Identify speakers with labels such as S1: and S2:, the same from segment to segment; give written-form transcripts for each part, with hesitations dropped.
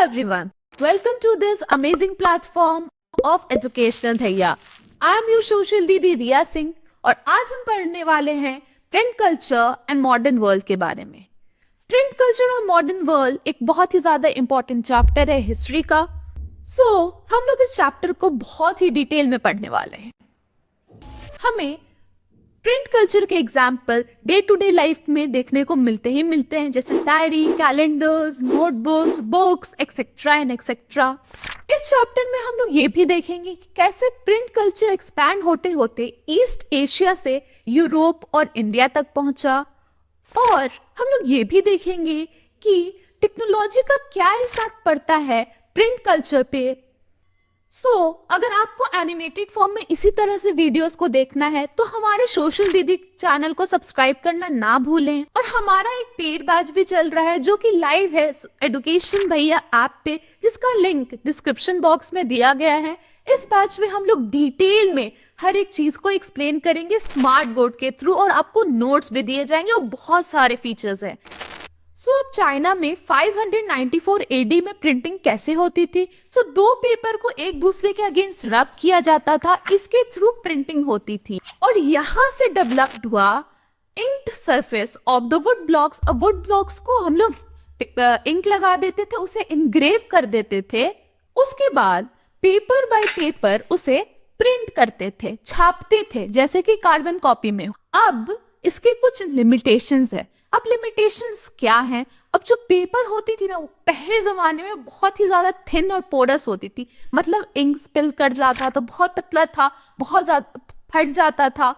S1: everyone, welcome to this amazing platform of Educational Dhaiya. I am your social दीदी रिया सिंह और आज हम पढ़ने वाले हैं print culture and modern world के बारे में। प्रिंट कल्चर और मॉडर्न वर्ल्ड एक बहुत ही ज्यादा इंपॉर्टेंट चैप्टर है हिस्ट्री का। हम लोग इस चैप्टर को बहुत ही डिटेल में पढ़ने वाले हैं। हमें प्रिंट कल्चर के example day to day life में देखने को मिलते हैं, जैसे diary, calendars, notebooks, books etcetera and etcetera. इस चैप्टर में हम लोग ये भी देखेंगे कि कैसे प्रिंट कल्चर एक्सपैंड होते होते ईस्ट एशिया से यूरोप और इंडिया तक पहुंचा, और हम लोग ये भी देखेंगे कि टेक्नोलॉजी का क्या इम्पैक्ट पड़ता है प्रिंट कल्चर पे। अगर आपको एनिमेटेड फॉर्म में इसी तरह से वीडियोस को देखना है तो हमारे सोशल दीदी चैनल को सब्सक्राइब करना ना भूलें। और हमारा एक पेड बैच भी चल रहा है जो कि लाइव है एडुकेशन भैया ऐप पे, जिसका लिंक डिस्क्रिप्शन बॉक्स में दिया गया है। इस बैच में हम लोग डिटेल में हर एक चीज को एक्सप्लेन करेंगे स्मार्ट बोर्ड के थ्रू, और आपको नोट्स भी दिए जाएंगे और बहुत सारे फीचर्स हैं। अब चाइना में 594 एडी में प्रिंटिंग कैसे होती थी? दो पेपर को एक दूसरे के अगेंस्ट रब किया जाता था, इसके थ्रू प्रिंटिंग होती थी। और यहाँ से डेवलप्ड हुआ inked surface of the wood blocks. अब वुड ब्लॉक्स को हम लोग इंक लगा देते थे, उसे इनग्रेव कर देते थे, उसके बाद पेपर बाय पेपर उसे प्रिंट करते थे, छापते थे, जैसे कि कार्बन कॉपी में। अब इसके कुछ लिमिटेशंस है। अब लिमिटेशंस क्या हैं? अब जो पेपर होती थी ना, वो पहले जमाने में बहुत ही ज्यादा थिन और पोरस होती थी, मतलब इंक स्पिल कर जाता था, बहुत पतला था, बहुत ज्यादा फट जाता था,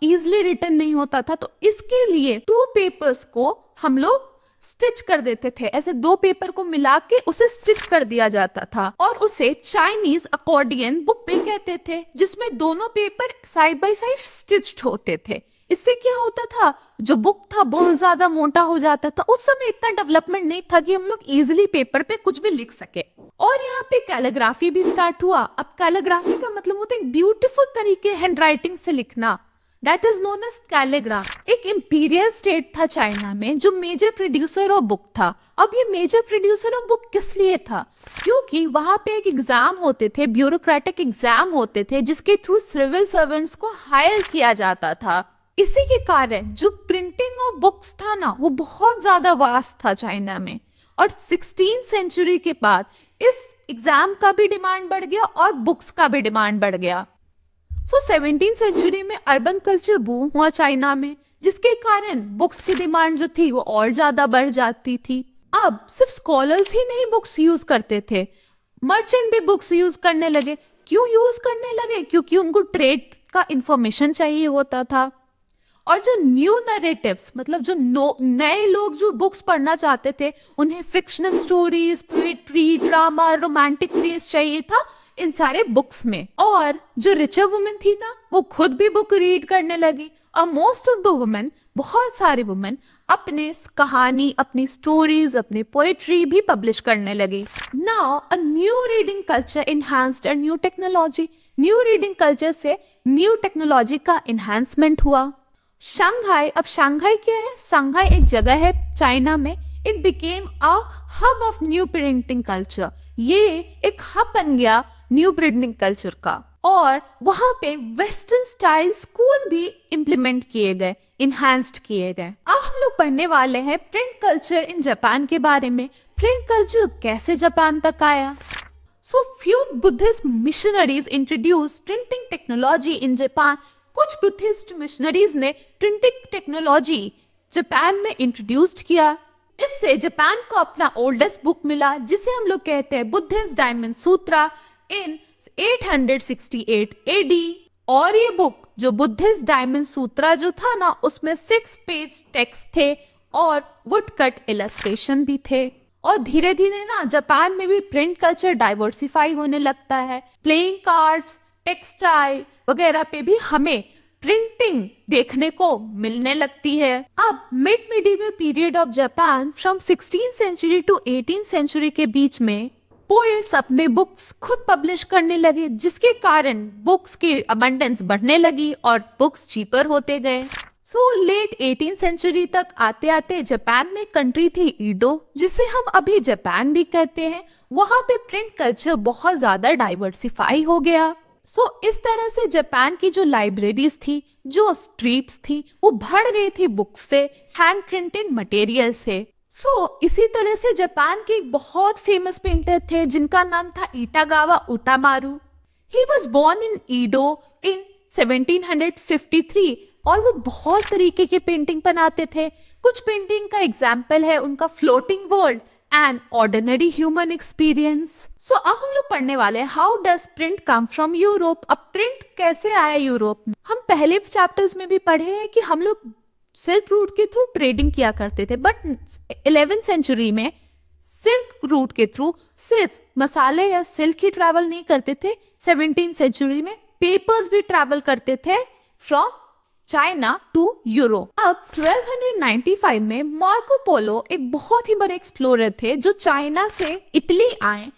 S1: इजिली रिटर्न नहीं होता था। तो इसके लिए टू पेपर्स को हम लोग स्टिच कर देते थे, ऐसे दो पेपर को मिला के उसे स्टिच कर दिया जाता था, और उसे चाइनीज अकॉर्डियन बुक पे कहते थे, जिसमें दोनों paper side by side stitched होते थे। इससे क्या होता था, जो बुक था बहुत ज्यादा मोटा हो जाता था। उस समय इतना डेवलपमेंट नहीं था कि हम लोग इजिली पेपर पे कुछ भी लिख सके। और यहाँ पे कैलीग्राफी भी स्टार्ट हुआ। अब कैलीग्राफी का मतलब होता है ब्यूटीफुल तरीके हैंडराइटिंग से लिखना, दैट इज नोन एज कैलीग्राफ। एक इंपीरियल स्टेट था चाइना में जो मेजर प्रोड्यूसर ऑफ बुक था। अब ये मेजर प्रोड्यूसर ऑफ बुक किस लिए था? क्योंकि वहां पे एक एग्जाम होते थे, ब्यूरोक्रेटिक एग्जाम होते थे, जिसके थ्रू सिविल सर्वेंट्स को हायर किया जाता था। इसी के कारण जो प्रिंटिंग ऑफ बुक्स था ना, वो बहुत ज्यादा वास्ट था चाइना में। और 16th सेंचुरी के बाद इस एग्जाम का भी डिमांड बढ़ गया और बुक्स का भी डिमांड बढ़ गया। 17th सेंचुरी में अर्बन कल्चर बूम हुआ चाइना में, जिसके कारण बुक्स की डिमांड जो थी वो और ज्यादा बढ़ जाती थी। अब सिर्फ स्कॉलर्स ही नहीं बुक्स यूज करते थे, मर्चेंट भी बुक्स यूज करने लगे। क्यों यूज करने लगे? क्योंकि उनको ट्रेड का इंफॉर्मेशन चाहिए होता था। और जो न्यू नैरेटिव्स, मतलब जो नए लोग जो बुक्स पढ़ना चाहते थे, उन्हें fictional stories, poetry, drama, romantic place चाहिए था इन सारे बुक्स में। और जो रिचर वुमेन थी ना, वो खुद भी बुक रीड करने लगी, और मोस्ट ऑफ द वुमेन, बहुत सारे वुमेन अपने कहानी, अपनी स्टोरीज, अपनी पोएट्री भी पब्लिश करने लगी। Now a new reading culture enhanced a new technology. New reading culture से न्यू टेक्नोलॉजी का एनहांसमेंट हुआ। शंघाई, अब शंघाई क्या है? शंघाई एक जगह है चाइना में। It became a hub of new printing culture. ये एक हब बन गया न्यू प्रिंटिंग कल्चर का, और वहां पे वेस्टर्न स्टाइल स्कूल भी इम्प्लीमेंट किए गए, इनहैंस्ड किए गए। अब हम लोग पढ़ने वाले हैं प्रिंट कल्चर इन जापान के बारे में। प्रिंट कल्चर कैसे जापान तक आया? Few Buddhist missionaries introduced printing technology in Japan. कुछ बुद्धिस्ट मिशनरीज ने प्रिंटिंग टेक्नोलॉजी जापान में इंट्रोड्यूस्ड किया। इससे जापान को अपना ओल्डेस्ट बुक मिला, जिसे हम लोग कहते हैं बुद्धिस्ट डायमंड सूत्रा, इन 868 एडी। और ये बुक जो बुद्धिस्ट डायमंड सूत्रा जो था ना, उसमें 6 पेज टेक्स्ट थे और वुड कट इलस्ट्रेशन भी थे। और धीरे धीरे ना जापान में भी प्रिंट कल्चर डाइवर्सिफाई होने लगता है। प्लेइंग कार्ड्स, टेक्सटाइल वगैरह पे भी हमें प्रिंटिंग देखने को मिलने लगती है। अब mid medieval period of Japan from 16th century to 18th century के बीच में पोएट्स अपने बुक्स खुद पब्लिश करने लगे, जिसके कारण बुक्स की अबंडेंस बढ़ने लगी और बुक्स चीपर होते गए। लेट 18th सेंचुरी तक आते आते जापान में कंट्री थी ईडो, जिसे हम अभी जापान भी कहते हैं। वहां पे प्रिंट कल्चर बहुत ज्यादा डाइवर्सिफाई हो गया। इस तरह से जापान की जो लाइब्रेरीज थी, जो स्ट्रीट्स थी, वो भर गई थी बुक से, हैंड प्रिंटेड मटेरियल से। इसी तरह से जापान के एक बहुत फेमस पेंटर थे जिनका नाम था इटागावा उटामारू। ही वॉज बोर्न इन ईडो इन 1753 और वो बहुत तरीके के पेंटिंग बनाते थे। कुछ पेंटिंग का एग्जाम्पल है उनका floating world and ordinary human experience. अब हम लोग पढ़ने वाले हैं how does print come from Europe. अब प्रिंट कैसे आया यूरोप में? हम पहले चैप्टर्स में भी पढ़े हैं कि हम लोग सिल्क रूट के थ्रू ट्रेडिंग किया करते थे, बट 11th सेंचुरी में सिल्क रूट के थ्रू सिर्फ मसाले या सिल्क ही ट्रैवल नहीं करते थे। 17th सेंचुरी में पेपर्स भी ट्रैवल करते थे फ्रॉम चाइना टू यूरोप। अब 1295 में मार्को पोलो एक बहुत ही बड़े एक्सप्लोरर थे जो चाइना से इटली आए।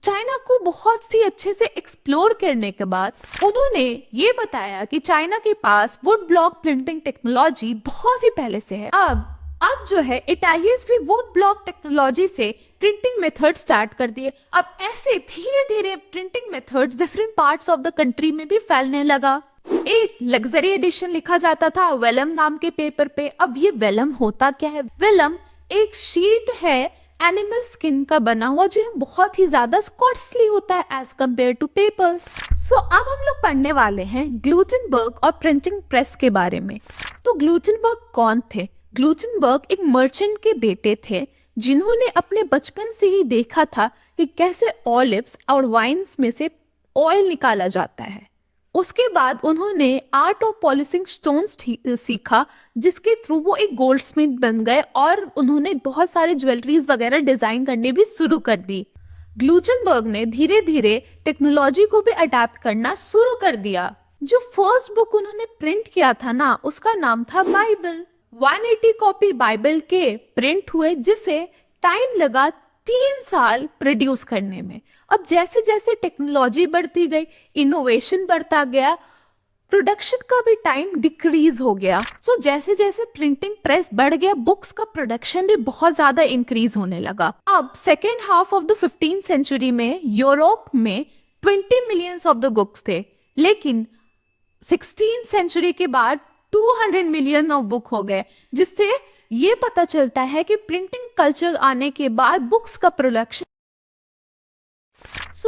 S1: चाइना को बहुत सी अच्छे से एक्सप्लोर करने के बाद उन्होंने ये बताया कि चाइना के पास वुड ब्लॉक प्रिंटिंग टेक्नोलॉजी बहुत ही पहले से है। अब जो है इटालियंस भी वुड ब्लॉक टेक्नोलॉजी से प्रिंटिंग मेथड स्टार्ट कर दिए। अब ऐसे धीरे धीरे printing methods different parts of the country में भी फैलने लगा। एक लग्जरी एडिशन लिखा जाता था वेलम नाम के पेपर पे। अब ये वेलम होता क्या है? वेलम एक शीट है एनिमल स्किन का बना हुआ जो बहुत ही ज्यादा कॉस्टली होता है एज कम्पेयर टू पेपर्स। अब हम लोग पढ़ने वाले हैं ग्लूटेनबर्ग और प्रिंटिंग प्रेस के बारे में। तो ग्लूटेनबर्ग कौन थे? ग्लूटेनबर्ग एक मर्चेंट के बेटे थे जिन्होंने अपने बचपन से ही देखा था कि कैसे ऑलिव्स और वाइन्स में से ऑयल निकाला जाता है। उसके बाद उन्होंने आर्ट ऑफ पॉलिशिंग स्टोन्स सीखा, जिसके थ्रू वो एक गोल्डस्मिथ बन गए और उन्होंने बहुत सारे ज्वेलरीज वगैरह डिजाइन करने भी शुरू कर दी। ग्लूटेनबर्ग ने धीरे धीरे टेक्नोलॉजी को भी अडेप्ट करना शुरू कर दिया। जो फर्स्ट बुक उन्होंने प्रिंट किया था ना, उसका नाम था बाइबल। 180 कॉपी बाइबल के प्रिंट हुए, जिसे टाइम लगा 3 साल प्रोड्यूस करने में। अब जैसे जैसे टेक्नोलॉजी बढ़ती गई, इनोवेशन बढ़ता गया, प्रोडक्शन का भी टाइम डिक्रीज हो गया। जैसे जैसे प्रिंटिंग प्रेस बढ़ गया, बुक्स का प्रोडक्शन भी बहुत ज्यादा इंक्रीज होने लगा। अब second half of the 15th century में यूरोप में 20 मिलियंस ऑफ द बुक्स थे, लेकिन 16th सेंचुरी के बाद 200 मिलियन ऑफ बुक हो गए, जिससे ये पता चलता है कि प्रिंटिंग कल्चर आने के बाद बुक्स का प्रोडक्शन।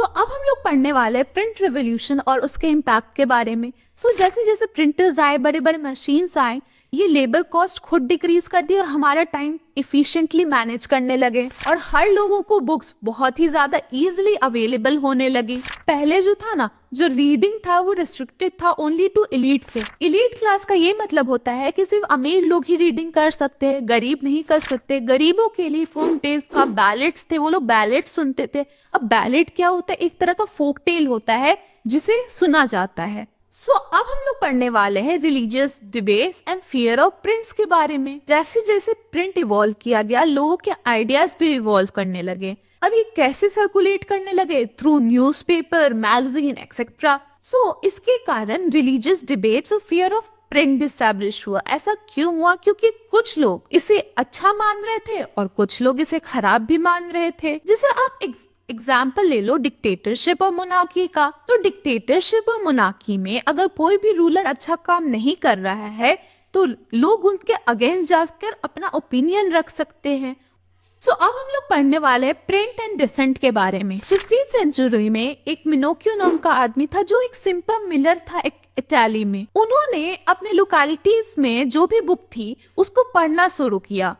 S1: अब हम लोग पढ़ने वाले हैं प्रिंट रेवोल्यूशन और उसके इम्पैक्ट के बारे में। जैसे जैसे प्रिंटर्स आए, बड़े बड़े मशीन्स आए, ये लेबर कॉस्ट खुद डिक्रीज कर दी और हमारा टाइम इफिशिएंटली मैनेज करने लगे और हर लोगों को बुक्स बहुत ही ज्यादा इजीली अवेलेबल होने लगी। पहले जो था ना, जो रीडिंग था वो रिस्ट्रिक्टेड था ओनली टू एलीट थे। एलीट क्लास का ये मतलब होता है कि सिर्फ अमीर लोग ही रीडिंग कर सकते हैं, गरीब नहीं कर सकते। गरीबों के लिए फोक टेल्स का बैलेट्स थे, वो लोग बैलेट सुनते थे। अब बैलेट क्या होता है? एक तरह का फोक टेल होता है जिसे सुना जाता है। अब हम लोग पढ़ने वाले हैं religious debates and fear of prints के बारे में। जैसे जैसे प्रिंट इवॉल्व किया गया, लोगों के आइडियाज भी इवॉल्व करने लगे। अब ये कैसे सर्कुलेट करने लगे? Through newspaper, magazine etcetera. इसके कारण रिलीजियस डिबेट्स और फियर ऑफ प्रिंट भी एस्टैब्लिश हुआ। ऐसा क्यों हुआ? क्योंकि कुछ लोग इसे अच्छा मान रहे थे और कुछ लोग इसे खराब भी मान रहे थे। जैसे आप एग्जाम्पल ले लो डिक्टेटरशिप और मोनार्की का। तो डिक्टेटरशिप और मोनार्की में अगर कोई भी रूलर अच्छा काम नहीं कर रहा है तो लोग उनके अगेंस्ट जाकर अपना ओपिनियन रख सकते हैं। अब हम लोग पढ़ने वाले हैं प्रिंट एंड डिसेंट के बारे में। 16th सेंचुरी में एक मिनोकियो नाम का आदमी था जो एक सिंपल मिलर था एक इटाली में। उन्होंने अपने लोकेलिटीज में जो भी बुक थी उसको पढ़ना शुरू किया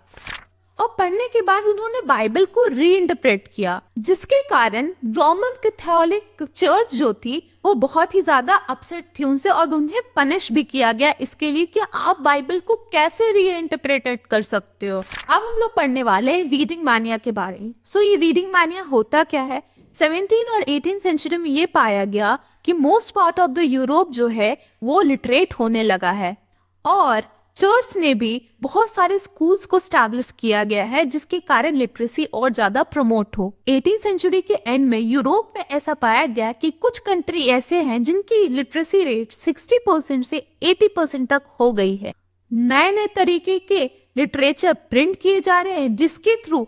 S1: और पढ़ने के बाद उन्होंने बाइबल को रीइंटरप्रेट किया, जिसके कारण रोमन कैथोलिक चर्च जो थी वो बहुत ही ज्यादा अपसेट थी उनसे और उन्हें पनिश भी किया गया इसके लिए कि आप बाइबल को कैसे रीइंटरप्रेट कर सकते हो। अब हम लोग पढ़ने वाले हैं रीडिंग मानिया के बारे में। ये रीडिंग मानिया होता क्या है? 17 और 18 सेंचुरी में ये पाया गया कि most part of the Europe जो है वो लिटरेट होने लगा है और चर्च ने भी बहुत सारे स्कूल्स को स्टैब्लिश किया गया है, जिसके कारण लिटरेसी और ज्यादा प्रमोट हो। 18th सेंचुरी के एंड में यूरोप में ऐसा पाया गया कि कुछ कंट्री ऐसे हैं जिनकी लिटरेसी रेट 60% से 80% तक हो गई है। नए नए तरीके के लिटरेचर प्रिंट किए जा रहे हैं जिसके थ्रू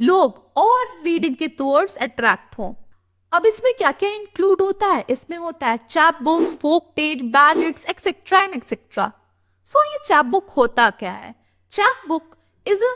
S1: लोग और रीडिंग के टूवर्ड्स अट्रैक्ट हों। अब इसमें क्या क्या इंक्लूड होता है? इसमें होता है chap books, folk tale, ballads etcetera and etcetera. So ये चैप बुक होता क्या है? Chap book is a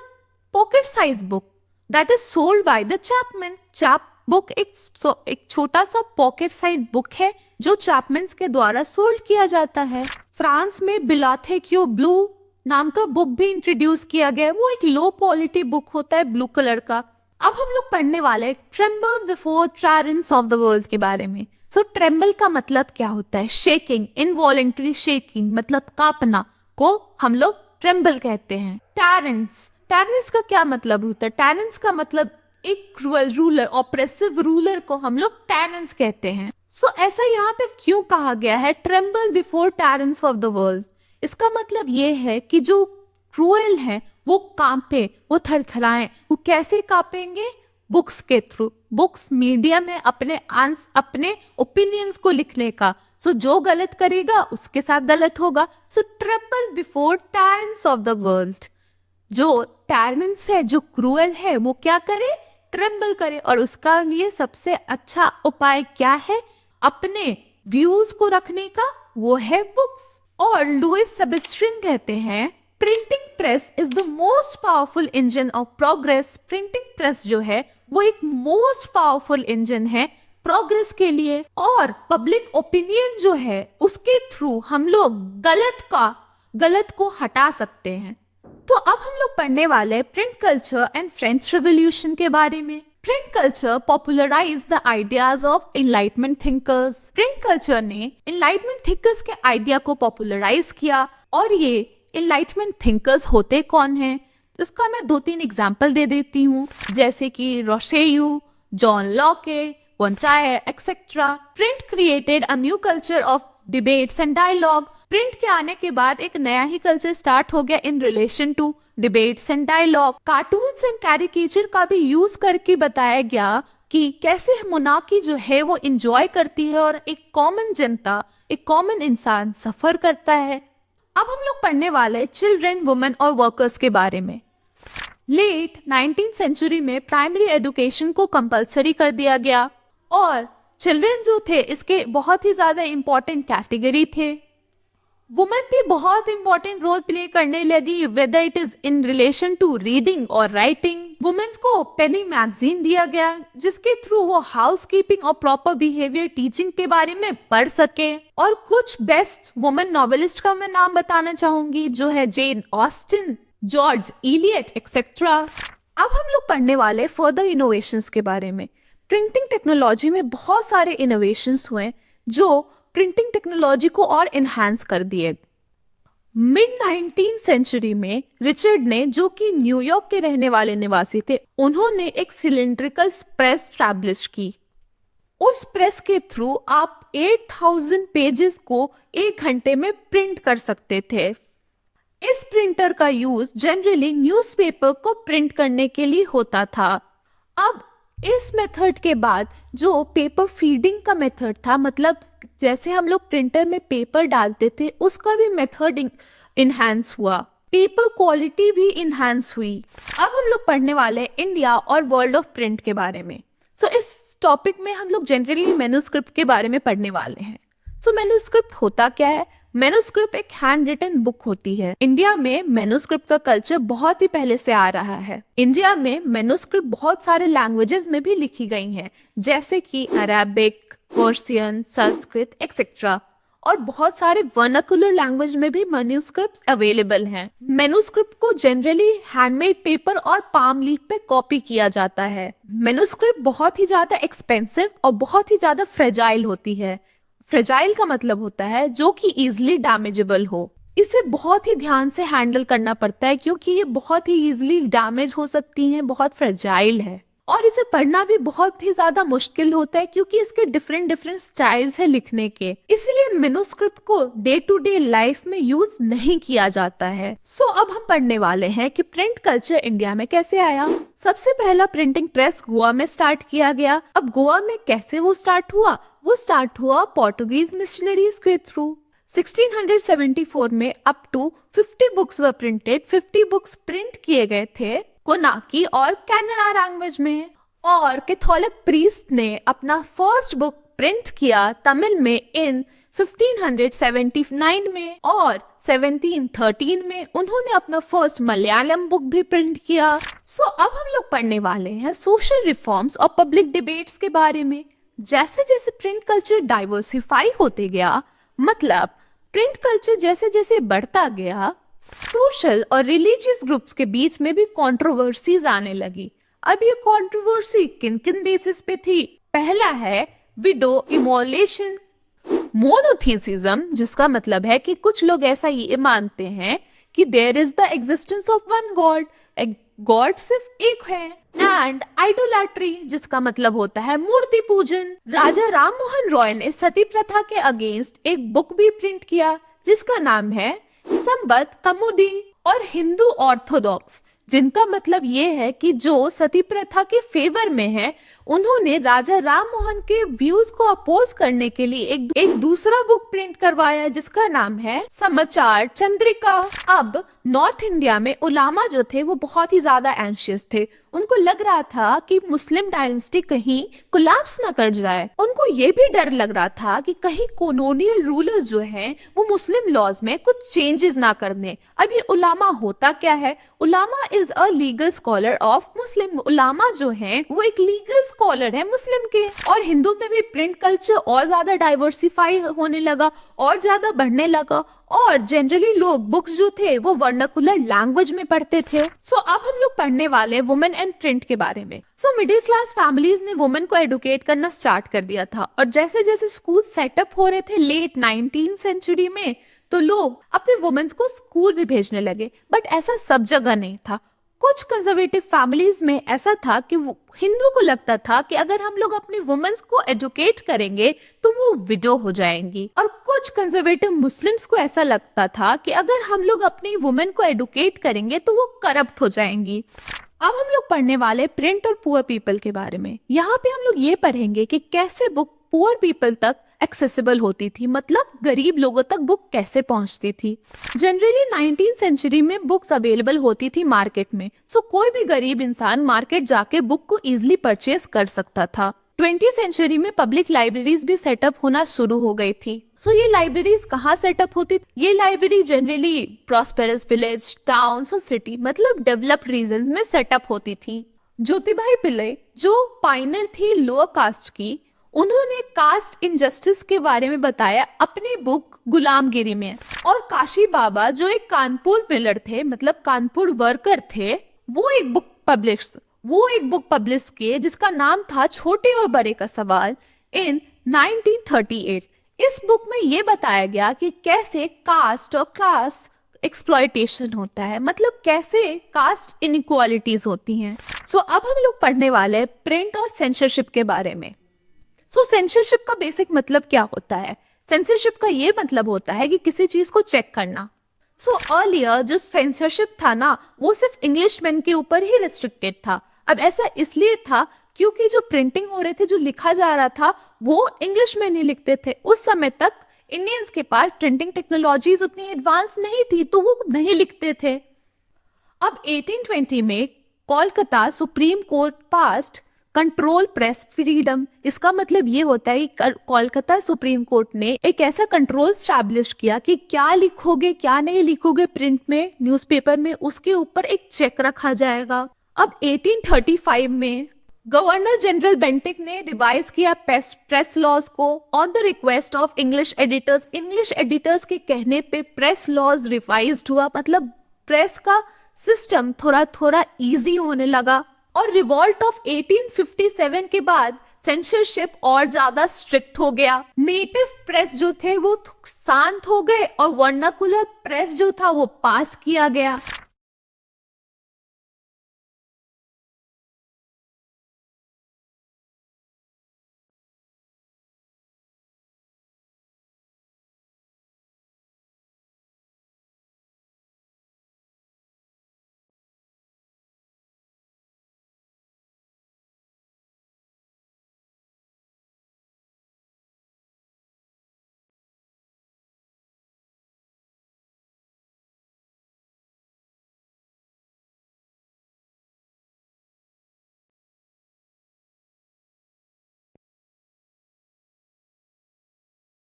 S1: pocket size book that is sold by the chapman. Chap book एक छोटा सा पॉकेट साइज बुक है जो चैपमैन्स के द्वारा सोल्ड किया जाता है। फ्रांस में बिलाथेक्यो ब्लू नाम का बुक भी इंट्रोड्यूस किया गया है। वो एक लो क्वालिटी बुक होता है ब्लू कलर का। अब हम लोग पढ़ने वाले हैं tremble before tyrants of the world के बारे में। सो ट्रेम्बल का मतलब क्या होता है? शेकिंग, इनवॉलेंटरी शेकिंग मतलब कांपना को हम लोग ट्रेम्बल कहते हैं। टायरेंट्स, टायरेंट्स का क्या मतलब होता है? टायरेंट्स का मतलब एक क्रूअल रूलर, ऑप्रेसिव रूलर को हम लोग टायरेंट्स कहते हैं। सो ऐसा यहाँ पे क्यों कहा गया है tremble before tyrants of the world? इसका मतलब ये है कि जो क्रूएल है वो कांपे, वो थरथराएं। वो कैसे कांपेंगे? बुक्स के थ्रू। बुक्स मीडियम है अपने ओपिनियंस को लिखने का। सो जो गलत करेगा उसके साथ गलत होगा। So tremble before tyrants of the world. जो टायरेंट्स है, जो क्रूएल है, वो क्या करे? ट्रेम्बल करे। और उसका लिए सबसे अच्छा उपाय क्या है अपने व्यूज को रखने का? वो है बुक्स। और लुइस सेबेस्टियन कहते हैं printing press is the most powerful engine of progress. Printing press जो है वो एक मोस्ट पावरफुल इंजन है प्रोग्रेस के लिए। और पब्लिक ओपिनियन जो है उसके थ्रू हम लोग गलत को हटा सकते हैं। तो अब हम लोग पढ़ने वाले हैं print culture and French revolution के बारे में। Print culture popularise the ideas of enlightenment thinkers. Print culture ने एनलाइटमेंट थिंकर्स के आइडिया को पॉपुलराइज किया। और ये एनलाइटमेंट थिंकर्स होते कौन हैं? इसका मैं 2-3 एग्जाम्पल दे देती हूँ, जैसे कि Rousseau, John Locke, Voltaire etcetera. Print created a new culture of debates and dialogue. Print के आने के बाद एक नया ही कल्चर स्टार्ट हो गया in relation to debates and dialogue. Cartoons and caricature का भी यूज करके बताया गया कि कैसे मोनार्की जो है वो एंजॉय करती है और एक कॉमन जनता, एक कॉमन इंसान सफर करता है। अब हम लोग पढ़ने वाले हैं चिल्ड्रन, वुमेन और वर्कर्स के बारे में। लेट 19th सेंचुरी में प्राइमरी एजुकेशन को कंपलसरी कर दिया गया और चिल्ड्रन जो थे इसके बहुत ही ज्यादा इंपॉर्टेंट कैटेगरी थे। वुमेन भी बहुत इंपॉर्टेंट रोल प्ले करने लगी, whether it is in relation to reading और राइटिंग। वुमेन को पेनी मैगजीन दिया गया जिसके थ्रू वो हाउस कीपिंग और प्रॉपर बिहेवियर टीचिंग के बारे में पढ़ सके। और कुछ बेस्ट वुमेन नॉवेलिस्ट का मैं नाम बताना चाहूंगी जो है Jane Austen, George Eliot etcetera. अब हम लोग पढ़ने वाले फर्दर इनोवेशंस के बारे में। प्रिंटिंग टेक्नोलॉजी में बहुत सारे इनोवेशंस हुए जो प्रिंटिंग टेक्नोलॉजी को और इनहांस कर दिए। मिड 19th सेंचुरी में रिचर्ड ने, जो कि न्यूयॉर्क के रहने वाले निवासी थे, उन्होंने एक सिलेंड्रिकल प्रेस स्टैब्लिश की। उस प्रेस के थ्रू आप 8000 पेजेस को 1 घंटे में प्रिंट कर सकते थे। इस प्रिंटर का यूज जनरली न्यूज़पेपर को प्रिंट करने के लिए होता था। अब इस मेथड के बाद जो पेपर फीडिंग का मेथड था, मतलब जैसे हम लोग प्रिंटर में पेपर डालते थे, उसका भी मेथड इनहांस हुआ, पेपर क्वालिटी भी इनहांस हुई। अब हम लोग पढ़ने वाले हैं इंडिया और वर्ल्ड ऑफ प्रिंट के बारे में। इस टॉपिक में हम लोग जनरली मैन्युस्क्रिप्ट के बारे में पढ़ने वाले हैं। मैन्युस्क्रिप्ट होता क्या है? मैन्युस्क्रिप्ट एक हैंड रिटन बुक होती है। इंडिया में मैन्युस्क्रिप्ट का कल्चर बहुत ही पहले से आ रहा है। इंडिया में मैन्युस्क्रिप्ट बहुत सारे लैंग्वेजेस में भी लिखी गई हैं, जैसे कि अरेबिक, पर्शियन, संस्कृत एक्सेट्रा। और बहुत सारे वर्नाकुलर लैंग्वेज में भी मैन्युस्क्रिप्ट्स अवेलेबल हैं। मैन्युस्क्रिप्ट को जनरली हैंडमेड पेपर और पाम लीफ पे कॉपी किया जाता है। मैन्युस्क्रिप्ट बहुत ही ज्यादा एक्सपेंसिव और बहुत ही ज्यादा फ्रेजाइल होती है। फ्रेजाइल का मतलब होता है जो कि इजिली डैमेजेबल हो। इसे बहुत ही ध्यान से हैंडल करना पड़ता है क्योंकि ये बहुत ही इजिली डैमेज हो सकती हैं, बहुत फ्रेजाइल है। और इसे पढ़ना भी बहुत ही ज्यादा मुश्किल होता है क्योंकि इसके डिफरेंट स्टाइल्स है लिखने के। इसलिए मैन्युस्क्रिप्ट को डे टू डे लाइफ में यूज नहीं किया जाता है। अब हम पढ़ने वाले हैं कि प्रिंट कल्चर इंडिया में कैसे आया। सबसे पहला प्रिंटिंग प्रेस गोवा में स्टार्ट किया गया। अब गोवा में कैसे वो स्टार्ट हुआ? वो स्टार्ट हुआ पोर्टुगीज मिशनरीज के थ्रू। 1674 में up to 50 books were printed, 50 books print किए गए थे कोनाकी और कन्नड़ा लैंग्वेज में। और कैथोलिक प्रीस्ट ने अपना फर्स्ट बुक प्रिंट किया तमिल में इन 1579 में, और 1713 में उन्होंने अपना फर्स्ट मलयालम बुक भी प्रिंट किया। सो अब हम लोग पढ़ने वाले हैं सोशल रिफॉर्म्स और पब्लिक डिबेट्स के बारे में। जैसे जैसे प्रिंट कल्चर डाइवर्सिफाई होते गया, मतलब प्रिंट कल्चर जैसे जैसे बढ़ता गया, सोशल और रिलीजियस ग्रुप्स के बीच में भी कंट्रोवर्सीज आने लगी। अब ये कंट्रोवर्सी किन किन बेसिस पे थी? पहला है विडो इमोलेशन, मोनोथीसिज्म, जिसका मतलब है कि कुछ लोग ऐसा ये मानते हैं कि there is the existence of one God, God सिर्फ एक है। एंड आइडोलैट्री, जिसका मतलब होता है मूर्ति पूजन। राजा राम मोहन रॉय ने सती प्रथा के अगेंस्ट एक बुक भी प्रिंट किया जिसका नाम है संबत कमुदी। और हिंदू ऑर्थोडॉक्स, जिनका मतलब ये है कि जो सती प्रथा के फेवर में है, उन्होंने राजा राम मोहन के व्यूज को अपोज करने के लिए एक दूसरा बुक प्रिंट करवाया जिसका नाम है समाचार चंद्रिका। अब नॉर्थ इंडिया में उलामा जो थे वो बहुत ही ज्यादा एंशियस थे। उनको लग रहा था कि मुस्लिम डायनेस्टी कहीं कोलैप्स ना कर जाए। उनको ये भी डर लग रहा था कि कहीं कॉलोनियल रूलर्स जो हैं वो मुस्लिम लॉज में कुछ चेंजेस ना कर दें। अब ये उलामा होता क्या है? उलामा is a legal scholar of Muslim. उलामा जो हैं वो एक लीगल स्कॉलर है मुस्लिम के। और हिंदू में भी प्रिंट कल्चर और ज्यादा डाइवर्सिफाई होने लगा और ज्यादा बढ़ने लगा, और जनरली लोग बुक्स जो थे वो वर्नाकुलर लैंग्वेज में पढ़ते थे। सो अब हम लोग पढ़ने वाले वुमेन एंड प्रिंट के बारे में। सो मिडिल क्लास फैमिलीज ने वुमेन को एडुकेट करना स्टार्ट कर दिया था, और जैसे जैसे स्कूल सेटअप हो रहे थे लेट 19th सेंचुरी में, तो लोग अपने वुमेन्स को स्कूल भी भेजने लगे। बट ऐसा सब जगह नहीं था। कुछ कंजर्वेटिव फैमिलीज में ऐसा था कि हिंदू को लगता था कि अगर हम लोग अपनी वुमेन्स को एजुकेट करेंगे तो वो विडो हो जाएंगी। और कुछ कंजर्वेटिव मुस्लिम्स को ऐसा लगता था कि अगर हम लोग अपनी वुमेन को एडुकेट करेंगे तो वो करप्ट हो जाएंगी। अब हम लोग पढ़ने वाले प्रिंट और पुअर पीपल के बारे में। यहाँ पे हम लोग ये पढ़ेंगे कि कैसे बुक पुअर पीपल तक एक्सेसिबल होती थी, मतलब गरीब लोगों तक बुक कैसे पहुंचती थी। जनरली 19th सेंचुरी में बुक्स अवेलेबल होती थी मार्केट में, सो कोई भी गरीब इंसान मार्केट जाके बुक को इजीली परचेज कर सकता था। 20th सेंचुरी में पब्लिक लाइब्रेरीज भी सेटअप होना शुरू हो गई थी। सो ये लाइब्रेरीज कहाँ सेटअप होती? ये library generally prosperous village, towns और सिटी, मतलब डेवलप्ड रीजन्स में सेटअप होती थी। ज्योतिबाई पिल्ले जो पाइनर थी लोअर कास्ट की, उन्होंने कास्ट इनजस्टिस के बारे में बताया अपनी बुक गुलामगिरी में। और काशी बाबा जो एक कानपुर मिलर थे, मतलब कानपुर वर्कर थे, वो एक बुक पब्लिश किए जिसका नाम था छोटे और बड़े का सवाल इन 1938। इस बुक में ये बताया गया कि कैसे कास्ट और क्लास एक्सप्लॉयटेशन होता है, मतलब कैसे कास्ट इनइक्वालिटीज होती हैं। सो अब हम लोग पढ़ने वाले हैं प्रिंट और सेंसरशिप के बारे में। सो सेंसरशिप का बेसिक मतलब क्या होता है? सेंसरशिप का ये मतलब होता है कि किसी चीज को चेक करना। सो अर्लियर जो सेंसरशिप था ना, वो सिर्फ इंग्लिशमैन के ऊपर ही रिस्ट्रिक्टेड था। अब ऐसा इसलिए था क्योंकि जो प्रिंटिंग हो रहे थे, जो लिखा जा रहा था, वो इंग्लिश में नहीं लिखते थे। उस समय तक इंडियंस के पास प्रिंटिंग टेक्नोलॉजीज उतनी एडवांस नहीं थी, तो वो नहीं लिखते थे। अब 1820 में Kolkata supreme court passed control press freedom. इसका मतलब ये होता है कि कोलकाता सुप्रीम कोर्ट ने एक ऐसा कंट्रोल स्टैब्लिश किया कि क्या लिखोगे क्या नहीं लिखोगे प्रिंट में, न्यूज़पेपर में, उसके ऊपर एक चेक रखा जाएगा। अब 1835 में गवर्नर जनरल बेंटिक ने रिवाइज किया प्रेस लॉज को on the request of English editors. English editors के कहने पे प्रेस लॉज रिवाइज्ड हुआ, मतलब प्रेस का सिस्टम थोड़ा थोड़ा इजी होने लगा। और रिवॉल्ट ऑफ 1857 के बाद सेंसरशिप और ज्यादा स्ट्रिक्ट हो गया। नेटिव प्रेस जो थे वो शांत हो गए और वर्नाकुलर प्रेस जो था वो पास किया गया।